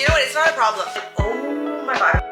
You know what? It's not a problem. Oh my god.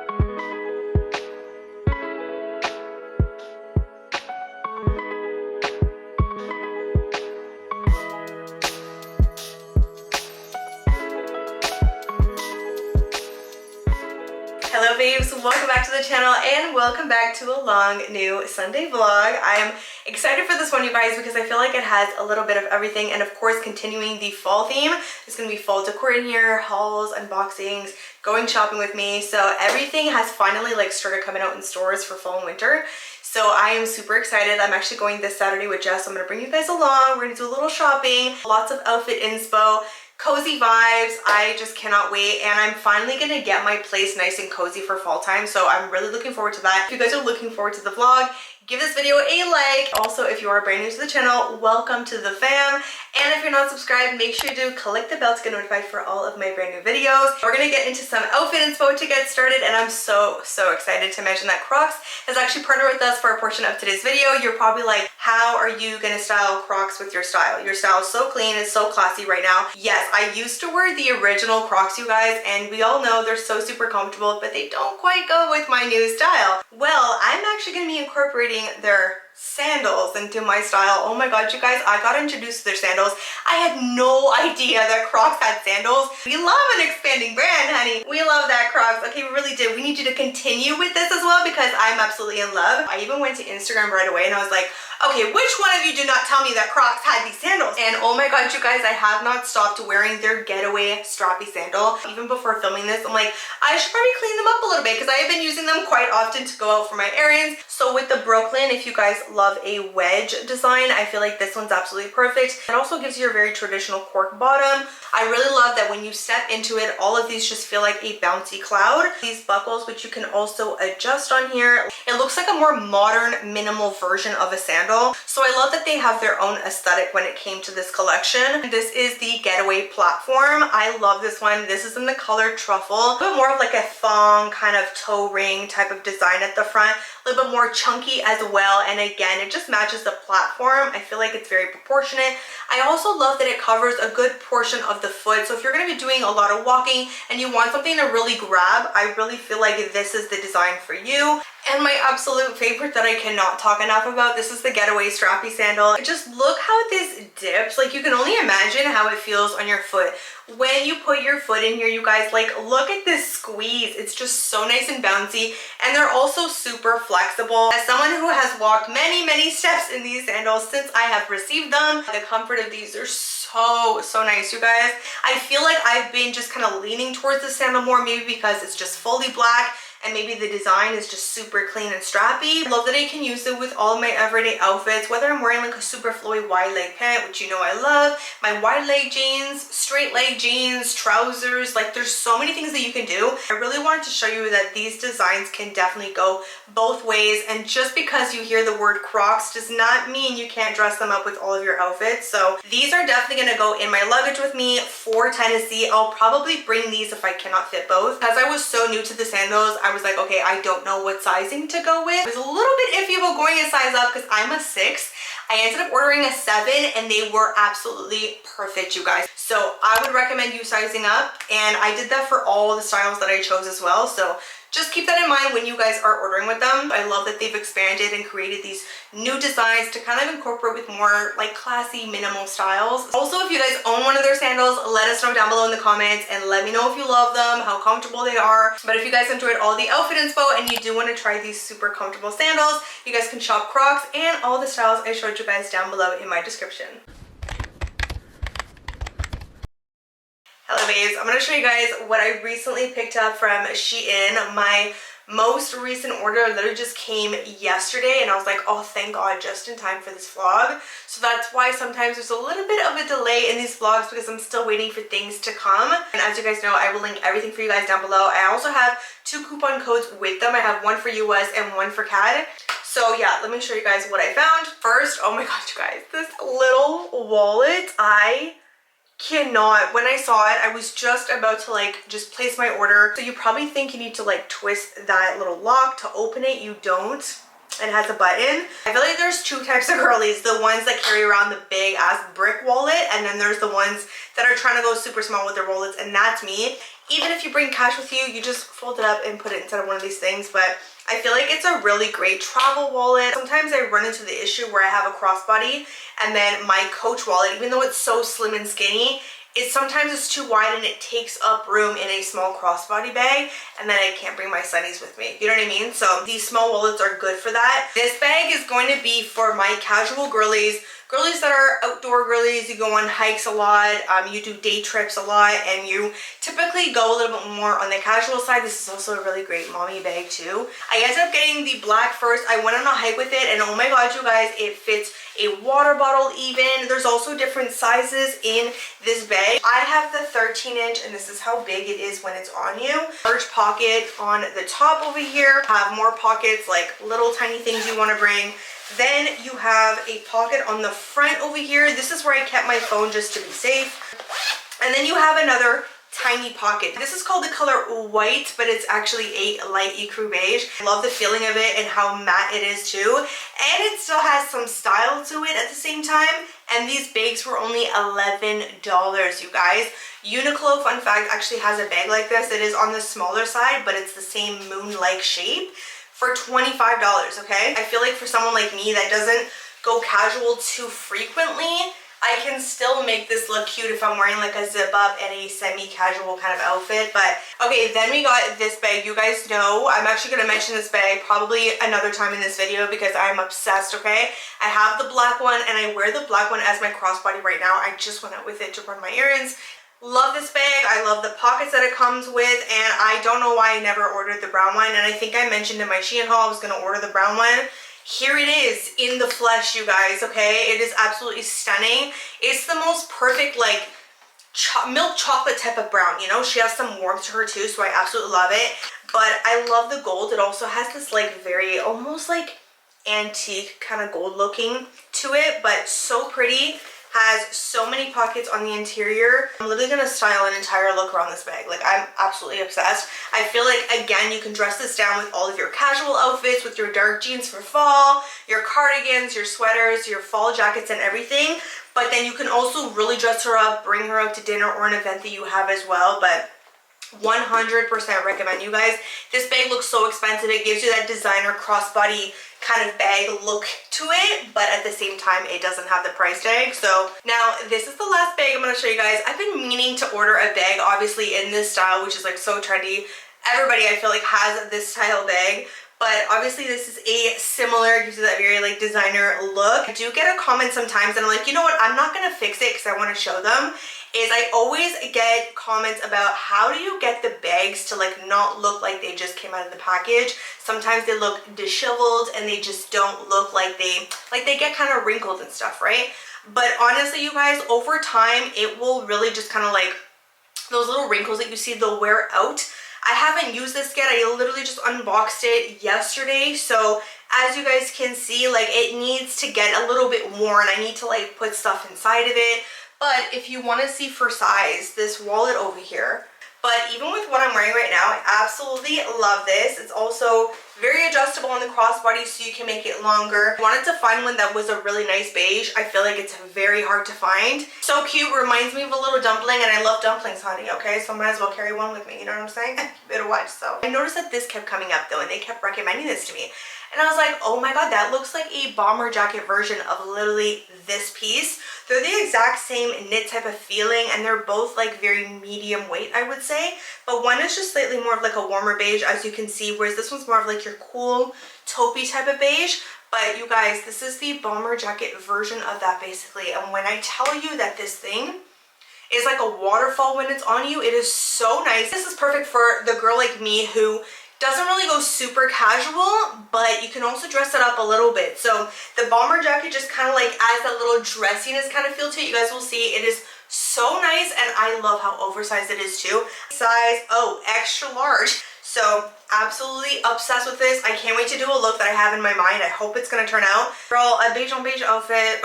Hello babes, welcome back to the channel and welcome back to a long new Sunday vlog. I'm excited for this one, you guys, because I feel like it has a little bit of everything, and of course continuing the fall theme. There's gonna be fall decor in here, hauls, unboxings, going shopping with me. So everything has finally like started coming out in stores for fall and winter. So I am super excited. I'm actually going this Saturday with Jess. So I'm gonna bring you guys along. We're gonna do a little shopping, lots of outfit inspo, cozy vibes. I just cannot wait, and I'm finally gonna get my place nice and cozy for fall time, so I'm really looking forward to that. If you guys are looking forward to the vlog, give this video a like. Also, if you are brand new to the channel, welcome to the fam. And if you're not subscribed, make sure to click the bell to get notified for all of my brand new videos. We're gonna get into some outfit inspo to get started, and I'm so excited to mention that Crocs has actually partnered with us for a portion of today's video. You're probably like, how are you gonna style Crocs with your style? Your style is so clean, it's so classy right now. Yes, I used to wear the original Crocs, you guys, and we all know they're so super comfortable, but they don't quite go with my new style. Well, I'm actually gonna be incorporating their sandals into my style. Oh my god, you guys, I got introduced to their sandals. I had no idea that Crocs had sandals. We love an expanding brand, honey. We love that, Crocs. Okay, we really did. We need you to continue with this as well, because I'm absolutely in love. I even went to Instagram right away and I was like, okay, which one of you did not tell me that Crocs had these sandals? And oh my god, you guys, I have not stopped wearing their Getaway Strappy sandal. Even before filming this, I'm like, I should probably clean them up a little bit, because I have been using them quite often to go out for my errands. So with the Brooklyn, if you guys love a wedge design, I feel like this one's absolutely perfect. It also gives you a very traditional cork bottom. I really love that when you step into it, all of these just feel like a bouncy cloud. These buckles, which you can also adjust on here. It looks like a more modern, minimal version of a sandal. So I love that they have their own aesthetic when it came to this collection. This is the Getaway platform. I love this one. This is in the color Truffle. A bit more of like a thong kind of toe ring type of design at the front. A little bit more chunky as well, and again, it just matches the platform. I feel like it's very proportionate. I also love that it covers a good portion of the foot, so if you're going to be doing a lot of walking and you want something to really grab, I really feel like this is the design for you. And my absolute favorite that I cannot talk enough about, this is the Getaway Strappy sandal. Just look how this dips. Like, you can only imagine how it feels on your foot when you put your foot in here, you guys. Like, look at this squeeze. It's just so nice and bouncy, and they're also super flexible. As someone who has walked many steps in these sandals since I have received them, the comfort of these are so nice, you guys. I feel like I've been just kind of leaning towards the sandal more, maybe because it's just fully black and maybe the design is just super clean and strappy. I love that I can use it with all of my everyday outfits, whether I'm wearing like a super flowy wide leg pant, which you know I love, my wide leg jeans, straight leg jeans, trousers. Like, there's so many things that you can do. I really wanted to show you that these designs can definitely go both ways, and just because you hear the word Crocs does not mean you can't dress them up with all of your outfits. So these are definitely going to go in my luggage with me for Tennessee. I'll probably bring these if I cannot fit both. As I was so new to the sandals, I was like, okay, I don't know what sizing to go with. I was a little bit iffy about going a size up because I'm a 6. I ended up ordering a 7 and they were absolutely perfect, you guys. So I would recommend you sizing up, and I did that for all the styles that I chose as well. So just keep that in mind when you guys are ordering with them. I love that they've expanded and created these new designs to kind of incorporate with more like classy, minimal styles. Also, if you guys own one of their sandals, let us know down below in the comments and let me know if you love them, how comfortable they are. But if you guys enjoyed all the outfit inspo and you do want to try these super comfortable sandals, you guys can shop Crocs and all the styles I showed you guys down below in my description. Hello babes, I'm going to show you guys what I recently picked up from Shein. My most recent order literally just came yesterday, and I was like, oh thank god, just in time for this vlog. So that's why sometimes there's a little bit of a delay in these vlogs, because I'm still waiting for things to come. And as you guys know, I will link everything for you guys down below. I also have 2 coupon codes with them. I have one for US and one for CAD. So yeah, let me show you guys what I found. First, oh my god, you guys, this little wallet, I cannot. When I saw it, I was just about to like just place my order. So you probably think you need to like twist that little lock to open it. You don't. and has a button. I feel like there's two types of girlies. The ones that carry around the big ass brick wallet, and then there's the ones that are trying to go super small with their wallets, and that's me. Even if you bring cash with you, you just fold it up and put it inside of one of these things. But I feel like it's a really great travel wallet. Sometimes I run into the issue where I have a crossbody and then my Coach wallet, even though it's so slim and skinny, sometimes it's too wide and it takes up room in a small crossbody bag, and then I can't bring my sunnies with me. You know what I mean? So these small wallets are good for that. This bag is going to be for my casual girlies that are outdoor girlies. You go on hikes a lot, you do day trips a lot, and you typically go a little bit more on the casual side. This is also a really great mommy bag too. I ended up getting the black first. I went on a hike with it, and oh my god, you guys, it fits a water bottle even. There's also different sizes in this bag. I have the 13-inch, and this is how big it is when it's on you. Large pocket on the top over here. Have more pockets, like little tiny things you want to bring. Then you have a pocket on the front over here. This is where I kept my phone just to be safe. And then you have another tiny pocket. This is called the color white, but it's actually a light ecru beige. I love the feeling of it and how matte it is too. And it still has some style to it at the same time. And these bags were only $11, you guys. Uniqlo, fun fact, actually has a bag like this. It is on the smaller side, but it's the same moon-like shape, for $25, okay? I feel like for someone like me that doesn't go casual too frequently, I can still make this look cute if I'm wearing like a zip up and a semi-casual kind of outfit. But okay, then we got this bag. You guys know I'm actually going to mention this bag probably another time in this video because I'm obsessed, okay? I have the black one, and I wear the black one as my crossbody right now. I just went out with it to run my errands. Love this bag. I love the pockets that it comes with, and I don't know why I never ordered the brown one. And I think I mentioned in my Shein haul I was going to order the brown one. Here it is in the flesh, you guys, okay? It is absolutely stunning. It's the most perfect, like, milk chocolate type of brown, you know? She has some warmth to her too, so I absolutely love it. But I love the gold. It also has this, like, very, almost like antique kind of gold looking to it, but so pretty. Has so many pockets on the interior. I'm literally gonna style an entire look around this bag. Like, I'm absolutely obsessed. I feel like, again, you can dress this down with all of your casual outfits, with your dark jeans for fall, your cardigans, your sweaters, your fall jackets and everything. But then you can also really dress her up, bring her out to dinner or an event that you have as well. But 100% recommend, you guys. This bag looks so expensive. It gives you that designer crossbody kind of bag look to it, but at the same time it doesn't have the price tag. So now this is the last bag I'm going to show you guys. I've been meaning to order a bag, obviously in this style, which is like so trendy. Everybody I feel like has this style bag, but obviously this is a similar, gives you that very like designer look. I do get a comment sometimes and I'm like, you know what, I'm not going to fix it because I want to show them. Is I always get comments about how do you get the bags to like not look like they just came out of the package. Sometimes they look disheveled and they just don't look like they get kind of wrinkled and stuff, right? But honestly, you guys, over time it will really just kind of like, those little wrinkles that you see, they'll wear out. I haven't used this yet. I literally just unboxed it yesterday, so as you guys can see, like, it needs to get a little bit worn. I need to like put stuff inside of it. But if you want to see for size, this wallet over here. But even with what I'm wearing right now, I absolutely love this. It's also very adjustable on the crossbody, so you can make it longer. I wanted to find one that was a really nice beige. I feel like it's very hard to find. So cute, reminds me of a little dumpling, and I love dumplings, honey, okay? So I might as well carry one with me, you know what I'm saying? Better watch. So I noticed that this kept coming up though, and they kept recommending this to me. And I was like, oh my god, that looks like a bomber jacket version of literally this piece. They're the exact same knit type of feeling, and they're both like very medium weight, I would say. But one is just slightly more of like a warmer beige, as you can see, whereas this one's more of like your cool taupey type of beige. But you guys, this is the bomber jacket version of that basically. And when I tell you that this thing is like a waterfall when it's on you, it is so nice. This is perfect for the girl like me who doesn't really go super casual, but you can also dress it up a little bit. So the bomber jacket just kind of like adds that little dressiness kind of feel to it. You guys will see it is so nice, and I love how oversized it is too. Size, oh, extra large. So absolutely obsessed with this. I can't wait to do a look that I have in my mind. I hope it's gonna turn out. Girl, a beige on beige outfit.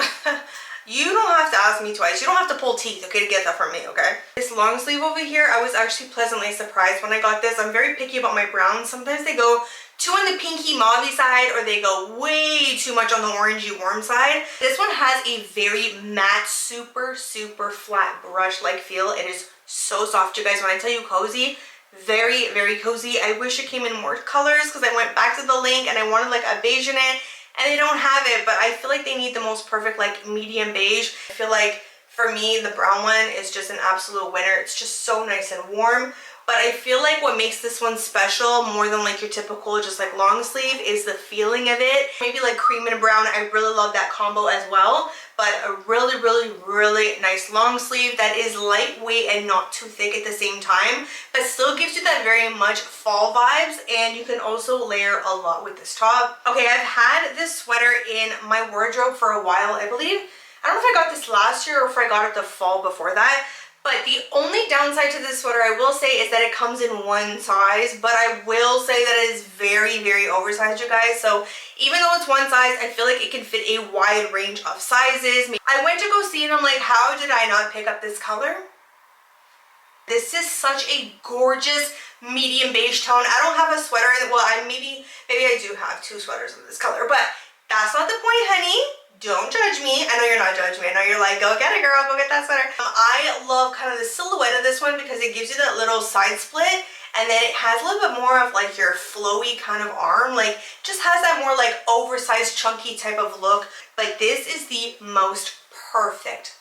You don't have to ask me twice. You don't have to pull teeth, okay, to get that from me, okay? This long sleeve over here, I was actually pleasantly surprised when I got this. I'm very picky about my browns. Sometimes they go too on the pinky mauvey side, or they go way too much on the orangey warm side. This one has a very matte, super flat brush-like feel. It is so soft, you guys. When I tell you cozy, very cozy. I wish it came in more colors because I went back to the link and I wanted like a beige in it, and they don't have it, but I feel like they need the most perfect like medium beige. I feel like for me, the brown one is just an absolute winner. It's just so nice and warm. But I feel like what makes this one special more than like your typical just like long sleeve is the feeling of it. Maybe like cream and brown, I really love that combo as well. But a really nice long sleeve that is lightweight and not too thick at the same time, but still gives you that very much fall vibes. And you can also layer a lot with this top. Okay, I've had this sweater in my wardrobe for a while, I believe. I don't know if I got this last year or if I got it the fall before that. But the only downside to this sweater, I will say, is that it comes in one size. But I will say that it is very oversized, you guys. So even though it's one size, I feel like it can fit a wide range of sizes. I went to go see it and I'm like, how did I not pick up this color? This is such a gorgeous medium beige tone. I don't have a sweater. Well, maybe I do have two sweaters of this color, but that's not the point, honey. Don't judge me. I know you're not judging me. I know you're like, go get it, girl. Go get that sweater. I love kind of the silhouette of this one because it gives you that little side split, and then it has a little bit more of like your flowy kind of arm. Like, just has that more like oversized, chunky type of look. But this is the most perfect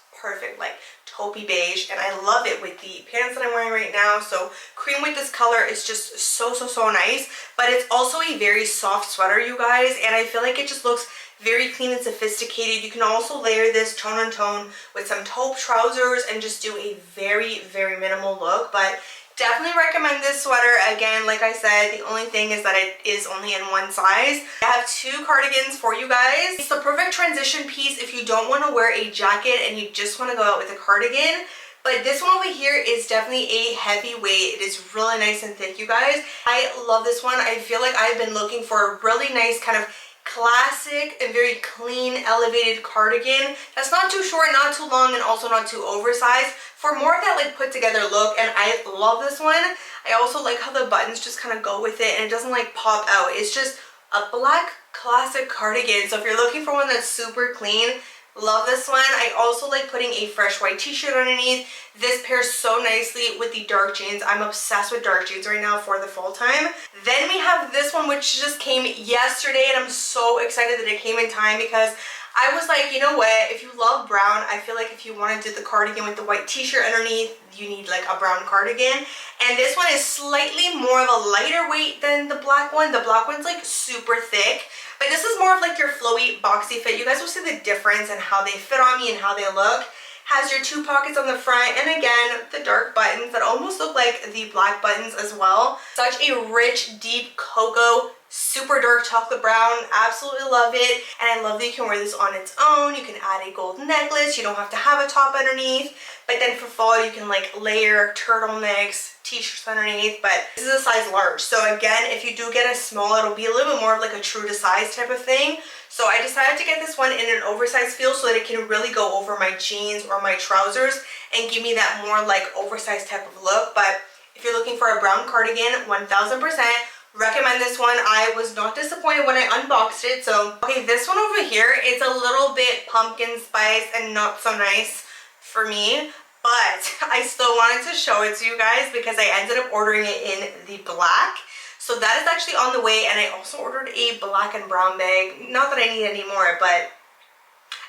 like taupey beige, and I love it with the pants that I'm wearing right now. So cream with this color is just so nice. But it's also a very soft sweater, you guys, and I feel like it just looks very clean and sophisticated. You can also layer this tone on tone with some taupe trousers and just do a very minimal look. But definitely recommend this sweater. Again, like I said, the only thing is that it is only in one size. I have two cardigans for you guys. It's the perfect transition piece if you don't want to wear a jacket and you just want to go out with a cardigan. But this one over here is definitely a heavy weight. It is really nice and thick, you guys. I love this one. I feel like I've been looking for a really nice kind of classic and very clean elevated cardigan that's not too short, not too long, and also not too oversized, for more of that like put together look. And I love this one. I also like how the buttons just kind of go with it and it doesn't like pop out. It's just a black classic cardigan. So if you're looking for one that's super clean, love this one. I also like putting a fresh white t-shirt underneath. This pairs so nicely with the dark jeans. I'm obsessed with dark jeans right now for the fall time. Then we have this one, which just came yesterday, and I'm so excited that it came in time because I was like, you know what, if you love brown, I feel like if you want to do the cardigan with the white t-shirt underneath, you need like a brown cardigan. And this one is slightly more of a lighter weight than the black one. The black one's like super thick, but this is more of like your flowy, boxy fit. You guys will see the difference in how they fit on me and how they look. Has your two pockets on the front, and again, the dark buttons that almost look like the black buttons as well. Such a rich, deep cocoa, super dark chocolate brown. Absolutely love it. And I love that you can wear this on its own. You can add a gold necklace. You don't have to have a top underneath. But then for fall, you can like layer turtlenecks, t-shirts underneath. But this is a size large. So again, if you do get a small, it'll be a little bit more of like a true to size type of thing. So I decided to get this one in an oversized feel so that it can really go over my jeans or my trousers and give me that more like oversized type of look. But if you're looking for a brown cardigan, 1000%. Recommend this one. I was not disappointed when I unboxed it. So, okay, this one over here, it's a little bit pumpkin spice and not so nice for me, but I still wanted to show it to you guys because I ended up ordering it in the black. So that is actually on the way, and I also ordered a black and brown bag. Not that I need any more, but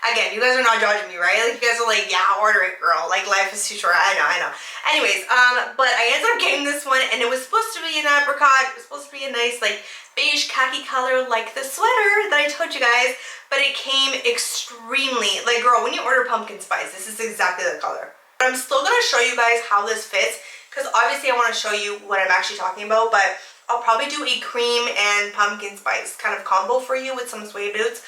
again, you guys are not judging me, right? Like, you guys are like, yeah, order it, girl. Like, life is too short. I know. Anyways, but I ended up getting this one, and it was supposed to be an apricot. It was supposed to be a nice, like, beige khaki color, like the sweater that I told you guys. But it came extremely, like, girl, when you order pumpkin spice, this is exactly the color. But I'm still gonna show you guys how this fits, because obviously I want to show you what I'm actually talking about, but I'll probably do a cream and pumpkin spice kind of combo for you with some suede boots.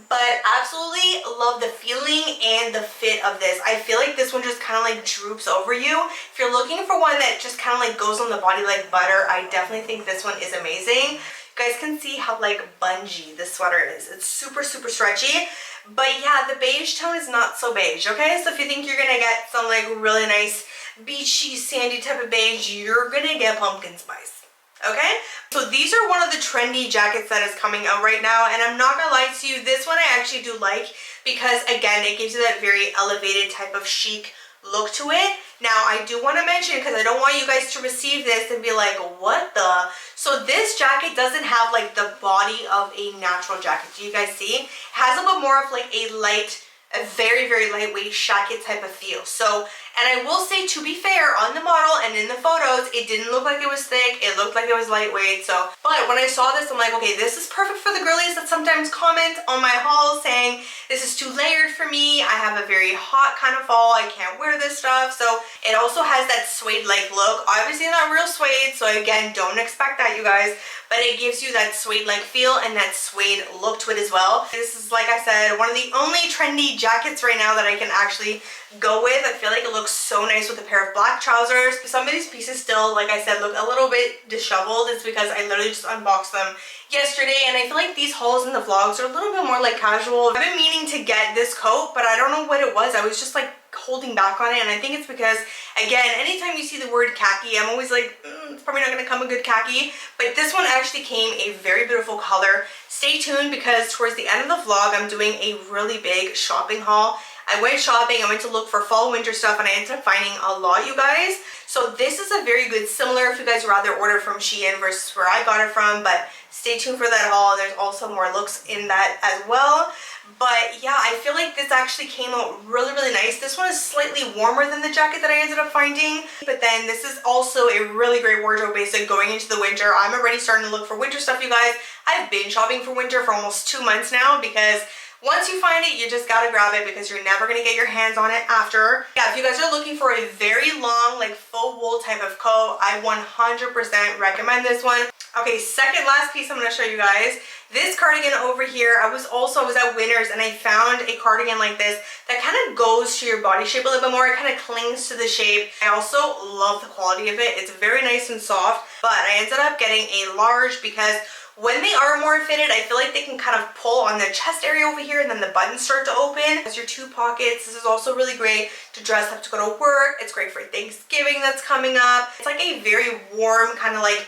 But absolutely love the feeling and the fit of this. I feel like this one just kind of like droops over you. If you're looking for one that just kind of like goes on the body like butter, I definitely think this one is amazing. You guys can see how like bungee this sweater is. It's super stretchy. But yeah, the beige tone is not so beige, okay? So if you think you're gonna get some like really nice beachy sandy type of beige, you're gonna get pumpkin spice. Okay, so these are one of the trendy jackets that is coming out right now, and I'm not gonna lie to you, this one I actually do like because again it gives you that very elevated type of chic look to it. Now I do want to mention, because I don't want you guys to receive this and be like, what the? So this jacket doesn't have like the body of a natural jacket. Do you guys see? It has a bit more of like a light, a very, very lightweight jacket type of feel. So, and I will say, to be fair, on the model and in the photos, it didn't look like it was thick. It looked like it was lightweight. So, but when I saw this, I'm like, okay, this is perfect for the girlies that sometimes comment on my haul saying, this is too layered for me. I have a very hot kind of fall. I can't wear this stuff. So it also has that suede-like look. Obviously not real suede. So again, don't expect that, you guys. But it gives you that suede-like feel and that suede look to it as well. This is, like I said, one of the only trendy jackets right now that I can actually go with. I feel like it looks so nice with a pair of black trousers. Some of these pieces still, like I said, look a little bit disheveled. It's because I literally just unboxed them yesterday, and I feel like these hauls in the vlogs are a little bit more like casual. I've been meaning to get this coat, but I don't know what it was. I was just like holding back on it, and I think it's because, again, anytime you see the word khaki, I'm always like, it's probably not gonna come a good khaki. But this one actually came a very beautiful color. Stay tuned, because towards the end of the vlog, I'm doing a really big shopping haul. I went shopping, I went to look for fall winter stuff, and I ended up finding a lot, you guys. So this is a very good, similar if you guys rather order from Shein versus where I got it from, but stay tuned for that haul. There's also more looks in that as well. But yeah, I feel like this actually came out really, really nice. This one is slightly warmer than the jacket that I ended up finding, but then this is also a really great wardrobe basic going into the winter. I'm already starting to look for winter stuff, you guys. I've been shopping for winter for almost 2 months now, because once you find it, you just gotta grab it, because you're never gonna get your hands on it after. Yeah, if you guys are looking for a very long, like faux wool type of coat, I 100% recommend this one. Okay, second last piece I'm gonna show you guys. This cardigan over here, I was at Winners, and I found a cardigan like this that kind of goes to your body shape a little bit more. It kind of clings to the shape. I also love the quality of it. It's very nice and soft, but I ended up getting a large because when they are more fitted, I feel like they can kind of pull on the chest area over here, and then the buttons start to open. As your 2 pockets, this is also really great to dress up to go to work. It's great for Thanksgiving that's coming up. It's like a very warm, kind of like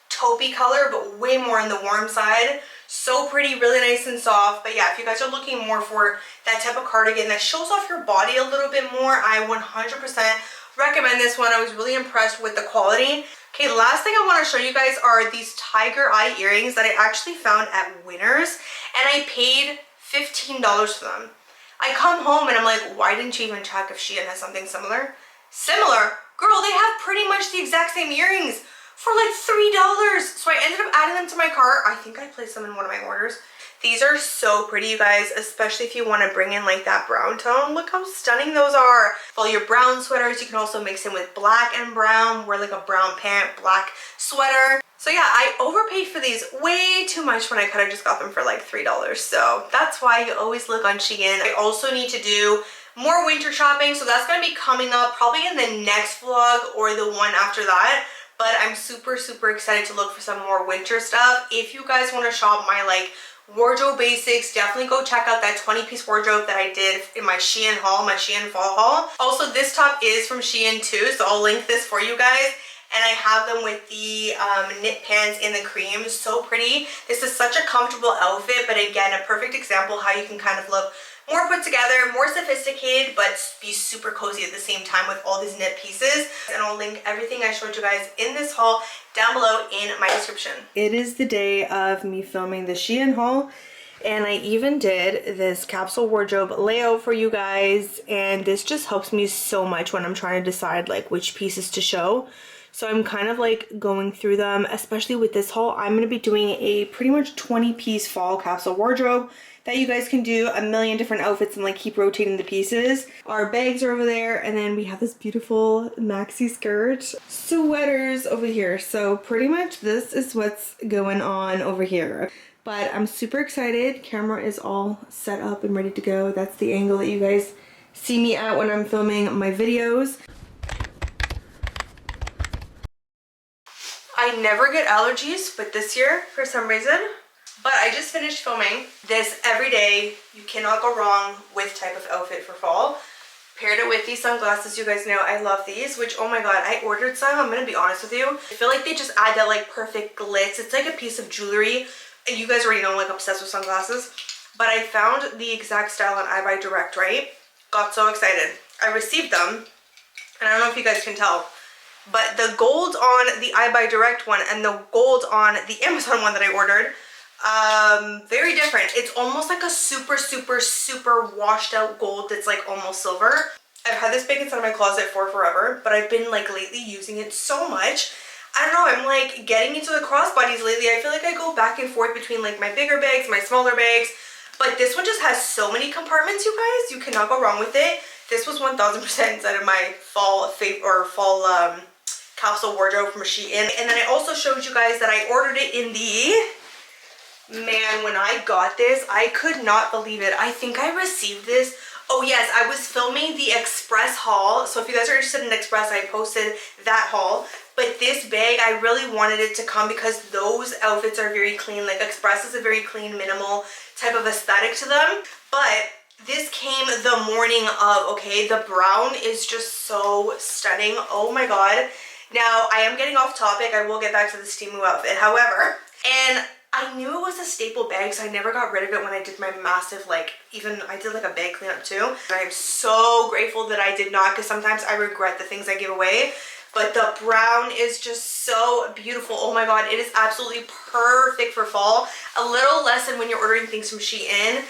taupey color, but way more on the warm side. So pretty, really nice and soft. But yeah, if you guys are looking more for that type of cardigan that shows off your body a little bit more, I 100% recommend this one. I was really impressed with the quality. Okay, last thing I want to show you guys are these tiger eye earrings that I actually found at Winners, and I paid $15 for them. I come home and I'm like, why didn't you even check if Shein has something similar? Similar? Girl, they have pretty much the exact same earrings for like $3. So I ended up adding them to my cart. I think I placed them in one of my orders. These are so pretty, you guys, especially if you want to bring in like that brown tone. Look how stunning those are. For all your brown sweaters, you can also mix in with black and brown. Wear like a brown pant, black sweater. So yeah, I overpaid for these way too much when I could have just got them for like $3. So that's why you always look on Shein. I also need to do more winter shopping, so that's going to be coming up probably in the next vlog or the one after that. But I'm super, super excited to look for some more winter stuff. If you guys want to shop my like wardrobe basics, definitely go check out that 20-piece wardrobe that I did in my Shein haul, my Shein fall haul. Also, this top is from Shein too, so I'll link this for you guys. And I have them with the knit pants in the cream. So pretty. This is such a comfortable outfit, but again, a perfect example how you can kind of look more put together, more sophisticated, but be super cozy at the same time with all these knit pieces. And I'll link everything I showed you guys in this haul down below in my description. It is the day of me filming the Shein haul, and I even did this capsule wardrobe layout for you guys, and this just helps me so much when I'm trying to decide like which pieces to show. So I'm kind of like going through them, especially with this haul. I'm going to be doing a pretty much 20-piece fall capsule wardrobe that you guys can do a million different outfits and like keep rotating the pieces. Our bags are over there, and then we have this beautiful maxi skirt, sweaters over here. So pretty much this is what's going on over here. But I'm super excited. Camera is all set up and ready to go. That's the angle that you guys see me at when I'm filming my videos. I never get allergies, but this year, for some reason. But I just finished filming this every day. You cannot go wrong with type of outfit for fall. Paired it with these sunglasses. You guys know I love these, which, oh my god, I ordered some. I'm gonna be honest with you. I feel like they just add that like perfect glitz. It's like a piece of jewelry. And you guys already know I'm like obsessed with sunglasses. But I found the exact style on iBuy Direct, right? Got so excited. I received them. And I don't know if you guys can tell, but the gold on the iBuy Direct one and the gold on the Amazon one that I ordered, very different. It's almost like a super, super, super washed out gold that's like almost silver. I've had this bag inside of my closet for forever, but I've been like lately using it so much. I don't know, I'm like getting into the crossbodies lately. I feel like I go back and forth between like my bigger bags, my smaller bags, but this one just has so many compartments, you guys. You cannot go wrong with it. This was 1000% inside of my fall capsule wardrobe from Shein. And then I also showed you guys that I ordered it in the, man, when I got this, I could not believe it. I think I received this. Oh yes, I was filming the Express haul. So if you guys are interested in Express, I posted that haul. But this bag, I really wanted it to come because those outfits are very clean. Like Express is a very clean, minimal type of aesthetic to them. But this came the morning of, okay? The brown is just so stunning. Oh my god. Now, I am getting off topic. I will get back to this temu outfit. However, and I knew it was a staple bag, so I never got rid of it when I did my massive, like, even I did like a bag cleanup too. And I am so grateful that I did not, because sometimes I regret the things I give away. But the brown is just so beautiful. Oh my god, it is absolutely perfect for fall. A little lesson when you're ordering things from Shein.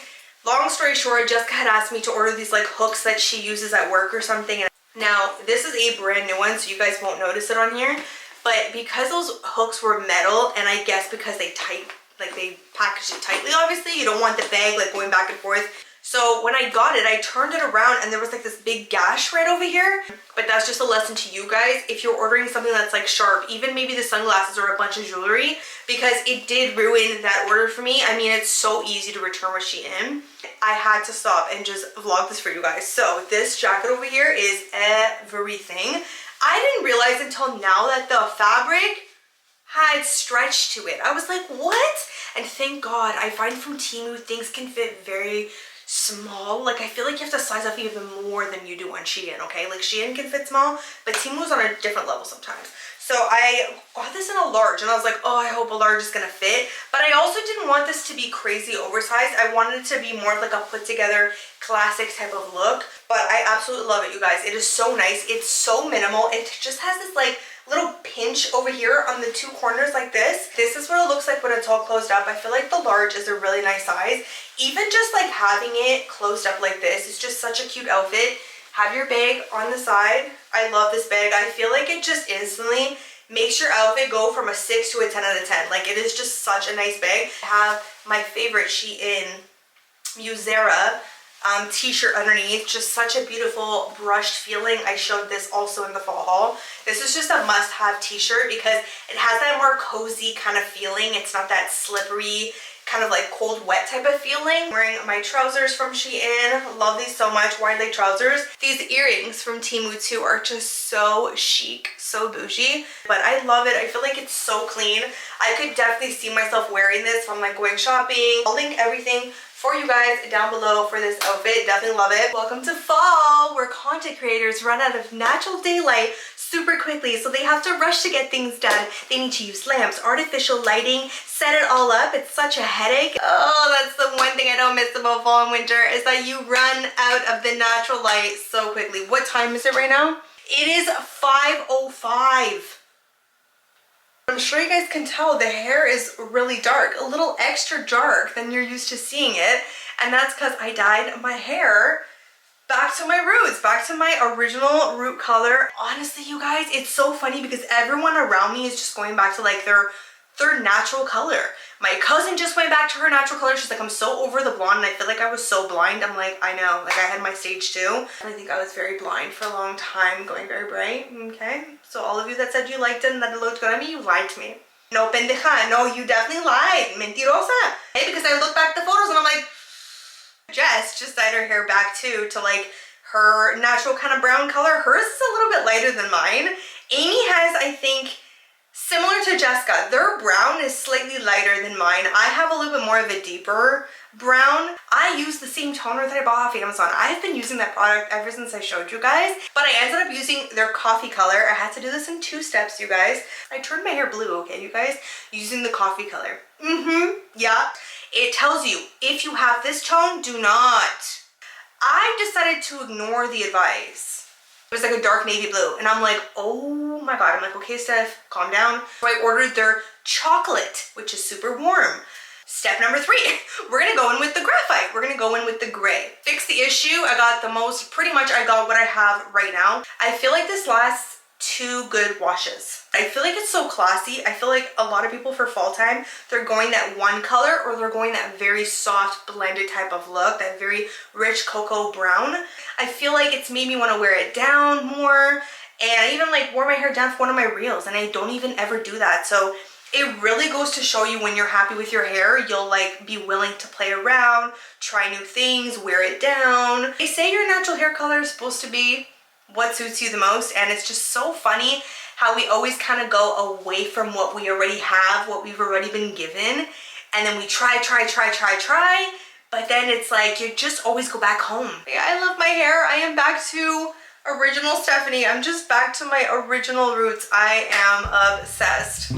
Long story short, Jessica had asked me to order these like hooks that she uses at work or something. Now, this is a brand new one, so you guys won't notice it on here. But because those hooks were metal, and I guess because they packaged it tightly, obviously, you don't want the bag like going back and forth. So when I got it, I turned it around and there was like this big gash right over here. But that's just a lesson to you guys. If you're ordering something that's like sharp, even maybe the sunglasses or a bunch of jewelry, because it did ruin that order for me. I mean, it's so easy to return with Shein. I had to stop and just vlog this for you guys. So this jacket over here is everything. I didn't realize until now that the fabric had stretch to it. I was like, what? And thank God, I find from Temu things can fit very small. Like I feel like you have to size up even more than you do on Shein, okay? Like Shein can fit small, but Temu's on a different level sometimes. So I got this in a large and I was like, oh, I hope a large is gonna fit. But I also didn't want this to be crazy oversized. I wanted it to be more like a put together classic type of look. But I absolutely love it, you guys. It is so nice. It's so minimal. It just has this like little pinch over here on the two corners like this. This is what it looks like when it's all closed up. I feel like the large is a really nice size. Even just like having it closed up like this is just such a cute outfit. Have your bag on the side. I love this bag. I feel like it just instantly makes your outfit go from a 6 to a 10 out of 10. Like it is just such a nice bag. I have my favorite Shein MUSERA t-shirt underneath. Just such a beautiful brushed feeling. I showed this also in the fall haul. This is just a must-have t-shirt because it has that more cozy kind of feeling. It's not that slippery, kind of like cold wet type of feeling. Wearing my trousers from Shein. Love these so much. Wide leg trousers. These earrings from Temu too are just so chic, so bougie. But I love it. I feel like it's so clean. I could definitely see myself wearing this if I'm like going shopping. I'll link everything for you guys down below for this outfit. Definitely love it. Welcome to fall, where content creators run out of natural daylight super quickly, so they have to rush to get things done. They need to use lamps, artificial lighting, set it all up. It's such a headache. Oh, that's the one thing I don't miss about fall and winter, is that you run out of the natural light so quickly. What time is it right now? It is 5:05. I'm sure you guys can tell the hair is really dark, a little extra dark than you're used to seeing it. And that's because I dyed my hair back to my roots, back to my original root color. Honestly, you guys, it's so funny because everyone around me is just going back to like their natural color. My cousin just went back to her natural color. She's like, I'm so over the blonde, and I feel like I was so blind. I'm like, I know, like I had my stage 2. I think I was very blind for a long time, going very bright, okay? So all of you that said you liked it and that it looked good on me, you lied to me. No, pendeja, no, you definitely lied. Mentirosa. Hey, because I look back at the photos and I'm like, Jess just dyed her hair back too to like her natural kind of brown color. Hers is a little bit lighter than mine. Amy has, I think, Similar to Jessica, their brown is slightly lighter than mine. I have a little bit more of a deeper brown. I use the same toner that I bought off Amazon. I've been using that product ever since I showed you guys, but I ended up using their coffee color. I had to do this in 2 steps, you guys. I turned my hair blue, okay, you guys, using the coffee color. Yeah. It tells you, if you have this tone, do not. I decided to ignore the advice. It was like a dark navy blue, and I'm like, oh my god. I'm like, okay, Steph, calm down. So I ordered their chocolate, which is super warm. Step number 3, we're gonna go in with the graphite. We're gonna go in with the gray. Fix the issue. I got the most, pretty much I got what I have right now. I feel like this lasts 2 good washes. I feel like it's so classy. I feel like a lot of people for fall time, they're going that one color, or they're going that very soft blended type of look, that very rich cocoa brown. I feel like it's made me want to wear it down more, and I even like wore my hair down for one of my reels, and I don't even ever do that. So it really goes to show you, when you're happy with your hair, you'll like be willing to play around, try new things, wear it down. They say your natural hair color is supposed to be what suits you the most, and it's just so funny how we always kind of go away from what we already have, what we've already been given, and then we try, but then it's like you just always go back home. Yeah, I love my hair. I am back to original Stephanie. I'm just back to my original roots. I am obsessed.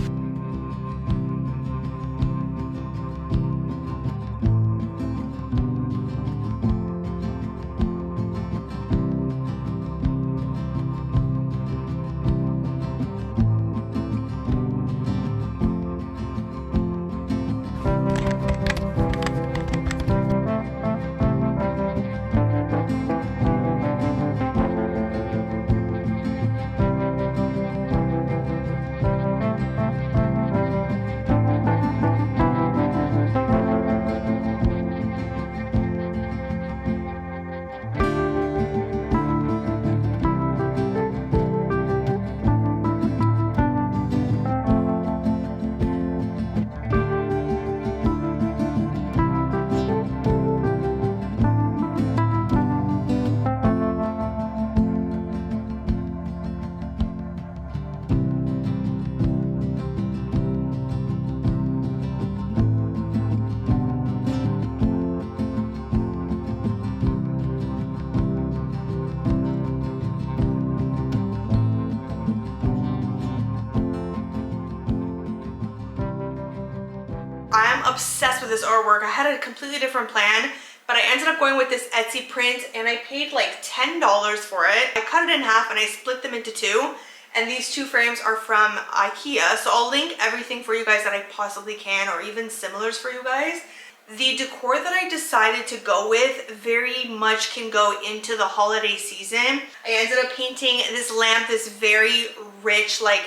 I'm obsessed with this artwork. I had a completely different plan, but I ended up going with this Etsy print, and I paid like $10 for it. I cut it in half and I split them into 2, and these 2 frames are from IKEA, so I'll link everything for you guys that I possibly can, or even similars for you guys. The decor that I decided to go with very much can go into the holiday season. I ended up painting this lamp, this very rich like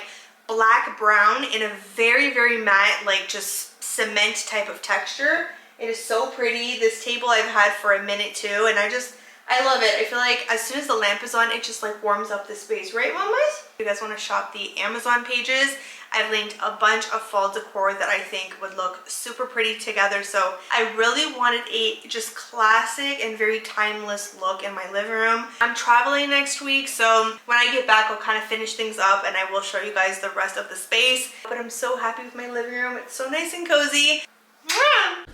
black brown in a very, very matte, like just cement type of texture. It is so pretty. This table I've had for a minute too, and I love it. I feel like as soon as the lamp is on, it just like warms up the space, right, mamas? If you guys want to shop the Amazon pages, I've linked a bunch of fall decor that I think would look super pretty together. So I really wanted a just classic and very timeless look in my living room. I'm traveling next week, so when I get back, I'll kind of finish things up and I will show you guys the rest of the space. But I'm so happy with my living room. It's so nice and cozy. Mwah!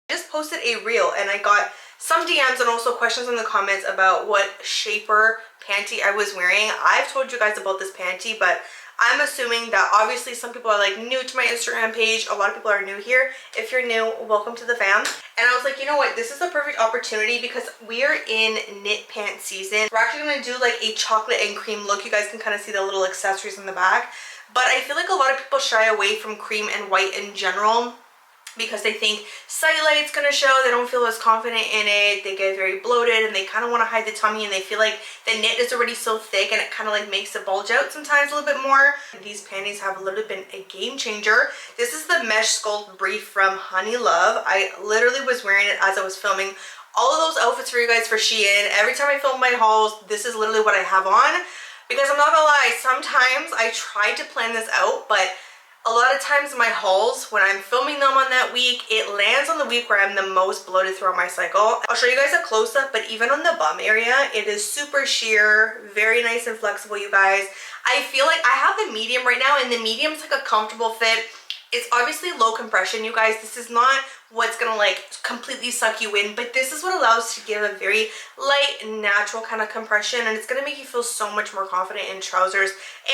I just posted a reel and I got some DMs and also questions in the comments about what shaper panty I was wearing. I've told you guys about this panty, but I'm assuming that obviously some people are like new to my Instagram page. A lot of people are new here. If you're new, welcome to the fam. And I was like, you know what? This is the perfect opportunity because we are in knit pant season. We're actually going to do like a chocolate and cream look. You guys can kind of see the little accessories in the back. But I feel like a lot of people shy away from cream and white in general because they think cellulight's gonna show. They don't feel as confident in it. They get very bloated and they kind of want to hide the tummy, and they feel like the knit is already so thick and it kind of like makes it bulge out sometimes a little bit more. These panties have literally been a game changer. This is the mesh sculpt brief from Honey Love. I literally was wearing it as I was filming all of those outfits for you guys for Shein. Every time I film my hauls, this is literally what I have on, because I'm not gonna lie, sometimes I try to plan this out, but A lot of times my hauls, when I'm filming them on that week, it lands on the week where I'm the most bloated throughout my cycle. I'll show you guys a close-up, but even on the bum area, it is super sheer, very nice and flexible, you guys. I feel like I have the medium right now, and the medium's like a comfortable fit. It's obviously low compression, you guys. This is not what's gonna like completely suck you in, but this is what allows to give a very light, natural kind of compression, and it's gonna make you feel so much more confident in trousers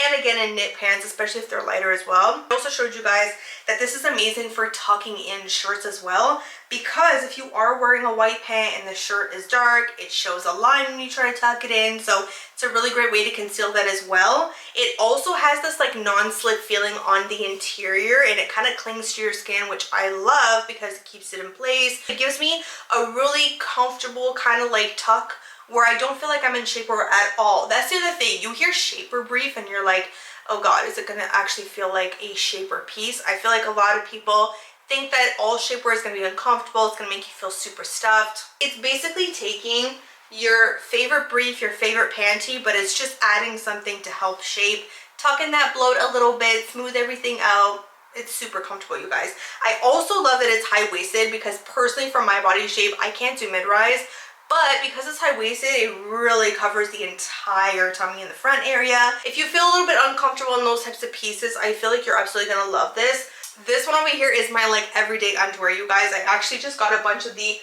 and again in knit pants, especially if they're lighter as well. I also showed you guys that this is amazing for tucking in shirts as well, because if you are wearing a white pant and the shirt is dark, it shows a line when you try to tuck it in, so it's a really great way to conceal that as well. It also has this like non-slip feeling on the interior, and it kind of clings to your skin, which I love because it keeps it in place. It gives me a really comfortable kind of like tuck where I don't feel like I'm in shapewear at all. That's the other thing. You hear shapewear brief and you're like, oh god, is it gonna actually feel like a shapewear piece? I feel like a lot of people think that all shapewear is gonna be uncomfortable. It's gonna make you feel super stuffed. It's basically taking your favorite brief, your favorite panty, but it's just adding something to help shape, tuck in that bloat a little bit, smooth everything out. It's super comfortable, you guys. I also love that it's high-waisted because personally for my body shape, I can't do mid-rise, but because it's high-waisted, it really covers the entire tummy in the front area. If you feel a little bit uncomfortable in those types of pieces, I feel like you're absolutely gonna love this. This one over here is my like everyday underwear, you guys. I actually just got a bunch of the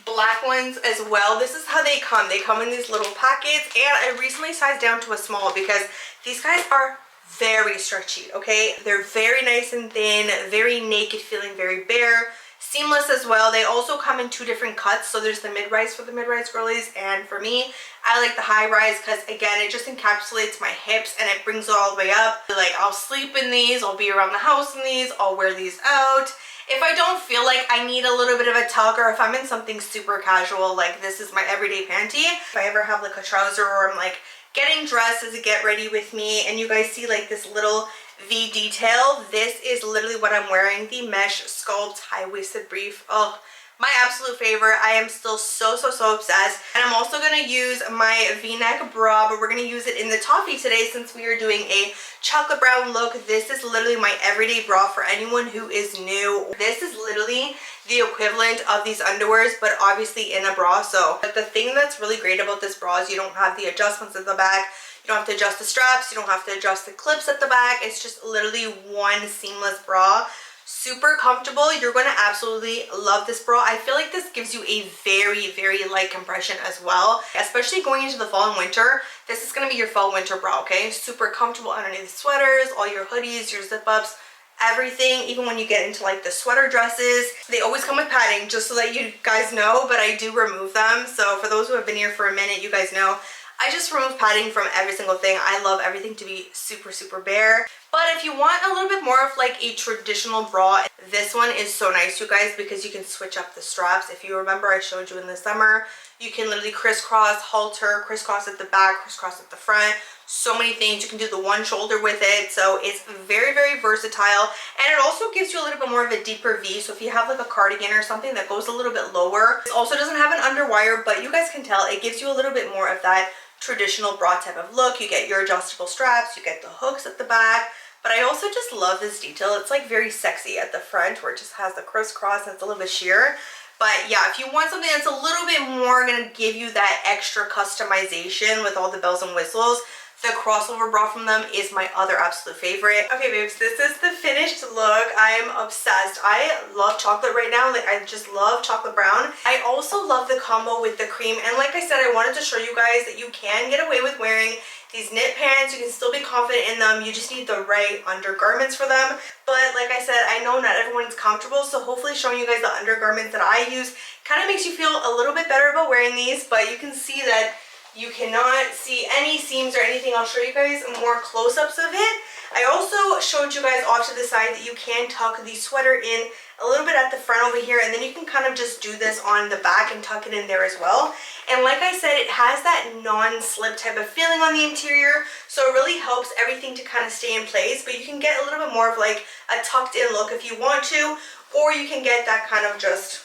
black ones as well. This is how they come. They come in these little packets, and I recently sized down to a small because these guys are very stretchy, okay? They're very nice and thin, very naked feeling, very bare, seamless as well. They also come in two different cuts, so there's the mid-rise for the mid-rise girlies, and for me, I like the high-rise because again, it just encapsulates my hips and it brings it all the way up. Like, I'll sleep in these, I'll be around the house in these, I'll wear these out. If I don't feel like I need a little bit of a tug, or if I'm in something super casual, like this is my everyday panty, if I ever have like a trouser or I'm like getting dressed as a get ready with me and you guys see like this little V detail, this is literally what I'm wearing, the mesh sculpt high-waisted brief. Oh, my absolute favorite. I am still so obsessed. And I'm also going to use my v-neck bra, but we're going to use it in the toffee today since we are doing a chocolate brown look. This is literally my everyday bra for anyone who is new. This is literally the equivalent of these underwears, but obviously in a bra. So but the thing that's really great about this bra is you don't have the adjustments at the back. You don't have to adjust the straps. You don't have to adjust the clips at the back. It's just literally one seamless bra. Super comfortable. You're going to absolutely love this bra. I feel like this gives you a very light compression as well, especially going into the fall and winter. This is going to be your fall winter bra, okay? Super comfortable underneath the sweaters, all your hoodies, your zip ups, everything. Even when you get into like the sweater dresses, they always come with padding, just so that you guys know, but I do remove them. So for those who have been here for a minute, you guys know I just remove padding from every single thing. I love everything to be super bare. But if you want a little bit more of like a traditional bra, this one is so nice, you guys, because you can switch up the straps. If you remember, I showed you in the summer, you can literally crisscross, halter, crisscross at the back, crisscross at the front. So many things. You can do the one shoulder with it. So it's very versatile. And it also gives you a little bit more of a deeper V. So if you have like a cardigan or something that goes a little bit lower, it also doesn't have an underwire, but you guys can tell it gives you a little bit more of that traditional bra type of look. You get your adjustable straps, you get the hooks at the back, but I also just love this detail. It's like very sexy at the front where it just has the crisscross and it's a little bit sheer. But yeah, if you want something that's a little bit more gonna give you that extra customization with all the bells and whistles, the crossover bra from them is my other absolute favorite. Okay babes, this is the finished look. I am obsessed. I love chocolate right now. Like, I just love chocolate brown. I also love the combo with the cream, and like I said, I wanted to show you guys that you can get away with wearing these knit pants. You can still be confident in them. You just need the right undergarments for them. But like I said, I know not everyone's comfortable, so hopefully showing you guys the undergarments that I use kind of makes you feel a little bit better about wearing these. But you can see that you cannot see any seams or anything. I'll show you guys more close-ups of it. I also showed you guys off to the side that you can tuck the sweater in a little bit at the front over here, and then you can kind of just do this on the back and tuck it in there as well. And like I said, it has that non-slip type of feeling on the interior, so it really helps everything to kind of stay in place. But you can get a little bit more of like a tucked in look if you want to, or you can get that kind of just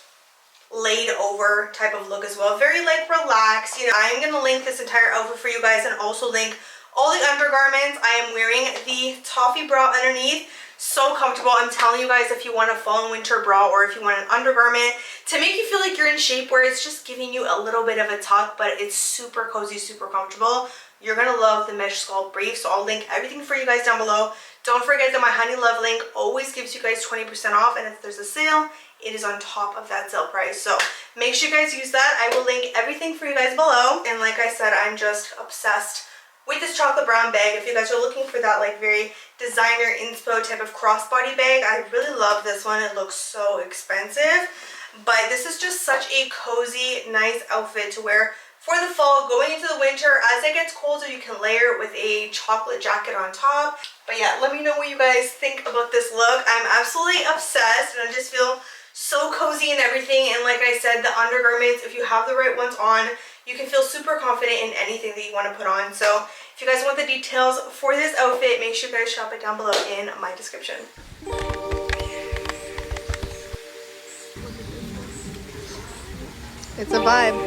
laid over type of look as well. Very like relaxed. You know, I'm gonna link this entire outfit for you guys and also link all the undergarments. I am wearing the toffee bra underneath. So comfortable. I'm telling you guys, if you want a fall and winter bra or if you want an undergarment to make you feel like you're in shapewear, it's just giving you a little bit of a tuck, but it's super cozy, super comfortable. You're gonna love the mesh sculpt brief, so I'll link everything for you guys down below. Don't forget that my Honey Love link always gives you guys 20% off, and if there's a sale, it is on top of that sale price. So make sure you guys use that. I will link everything for you guys below. And like I said, I'm just obsessed with this chocolate brown bag. If you guys are looking for that like very designer inspo type of crossbody bag, I really love this one. It looks so expensive, but this is just such a cozy, nice outfit to wear for the fall, going into the winter. As it gets colder, you can layer it with a chocolate jacket on top. But yeah, let me know what you guys think about this look. I'm absolutely obsessed, and I just feel so cozy and everything. And like I said, the undergarments, if you have the right ones on, you can feel super confident in anything that you want to put on. So if you guys want the details for this outfit, make sure you guys shop it down below in my description. It's a vibe.